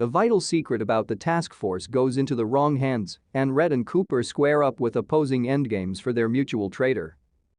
A vital secret about the task force goes into the wrong hands, and Red and Cooper square up with opposing endgames for their mutual traitor.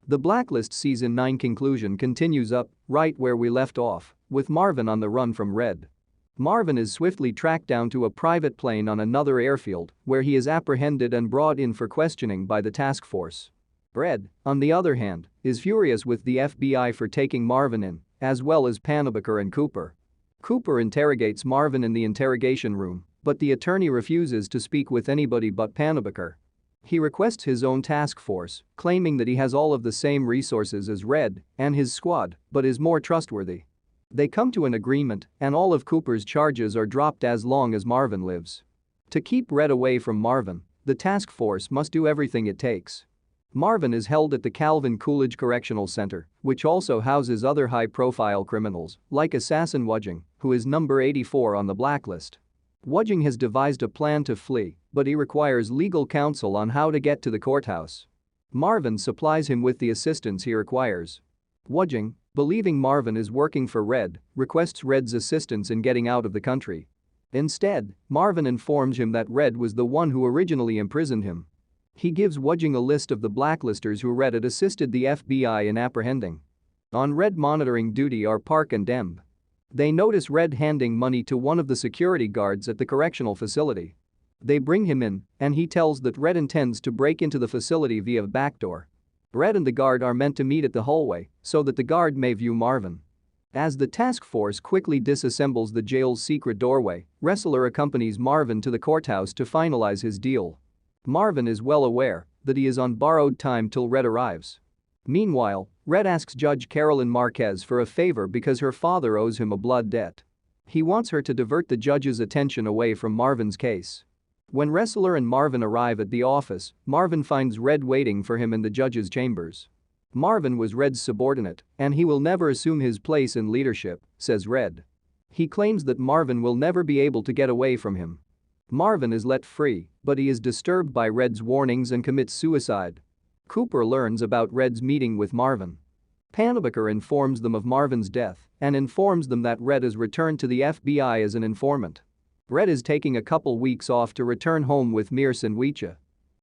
The Blacklist Season 9 conclusion continues up, right where we left off, with Marvin on the run from Red. Marvin is swiftly tracked down to a private plane on another airfield, where he is apprehended and brought in for questioning by the task force. Red, on the other hand, is furious with the FBI for taking Marvin in, as well as Panabaker and Cooper. Cooper interrogates Marvin in the interrogation room, but the attorney refuses to speak with anybody but Panabaker. He requests his own task force, claiming that he has all of the same resources as Red and his squad, but is more trustworthy. They come to an agreement, and all of Cooper's charges are dropped as long as Marvin lives. To keep Red away from Marvin, the task force must do everything it takes. Marvin is held at the Calvin Coolidge Correctional Center, which also houses other high-profile criminals, like assassin Wudging, who is number 84 on the blacklist. Wudging has devised a plan to flee, but he requires legal counsel on how to get to the courthouse. Marvin supplies him with the assistance he requires. Wudging, believing Marvin is working for Red, requests Red's assistance in getting out of the country. Instead, Marvin informs him that Red was the one who originally imprisoned him. He gives Wudging a list of the blacklisters who Red had assisted the FBI in apprehending. On Red monitoring duty are Park and Demb. They notice Red handing money to one of the security guards at the correctional facility. They bring him in, and he tells that Red intends to break into the facility via a backdoor. Red and the guard are meant to meet at the hallway so that the guard may view Marvin. As the task force quickly disassembles the jail's secret doorway, Ressler accompanies Marvin to the courthouse to finalize his deal. Marvin is well aware that he is on borrowed time till Red arrives. Meanwhile, Red asks Judge Carolyn Marquez for a favor because her father owes him a blood debt. He wants her to divert the judge's attention away from Marvin's case. When Ressler and Marvin arrive at the office, Marvin finds Red waiting for him in the judge's chambers. Marvin was Red's subordinate, and he will never assume his place in leadership, says Red. He claims that Marvin will never be able to get away from him. Marvin is let free, but he is disturbed by Red's warnings and commits suicide. Cooper learns about Red's meeting with Marvin. Panabaker informs them of Marvin's death and informs them that Red has returned to the FBI as an informant. Red is taking a couple weeks off to return home with Mir Sinwicha.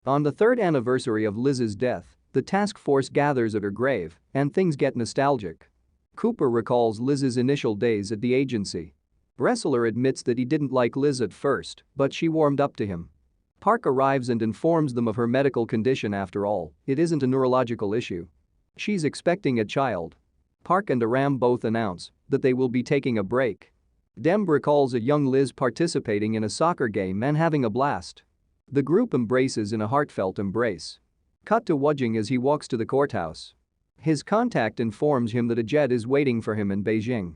On the third anniversary of Liz's death, the task force gathers at her grave, and things get nostalgic. Cooper recalls Liz's initial days at the agency. Ressler admits that he didn't like Liz at first, but she warmed up to him. Park arrives and informs them of her medical condition. After all, it isn't a neurological issue. She's expecting a child. Park and Aram both announce that they will be taking a break. Demb recalls a young Liz participating in a soccer game and having a blast. The group embraces in a heartfelt embrace. Cut to Wudging as he walks to the courthouse. His contact informs him that a jet is waiting for him in Beijing.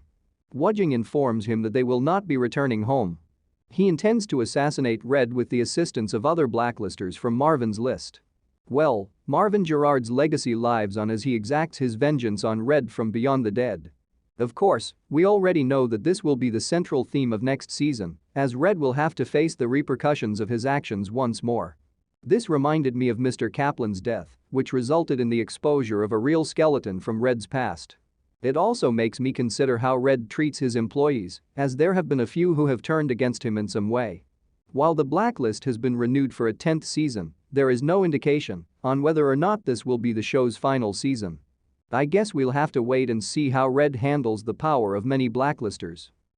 Wudging informs him that they will not be returning home. He intends to assassinate Red with the assistance of other blacklisters from Marvin's list. Well, Marvin Gerard's legacy lives on as he exacts his vengeance on Red from beyond the dead. Of course, we already know that this will be the central theme of next season, as Red will have to face the repercussions of his actions once more. This reminded me of Mr. Kaplan's death, which resulted in the exposure of a real skeleton from Red's past. It also makes me consider how Red treats his employees, as there have been a few who have turned against him in some way. While the Blacklist has been renewed for a 10th season, there is no indication on whether or not this will be the show's final season. I guess we'll have to wait and see how Red handles the power of many blacklisters.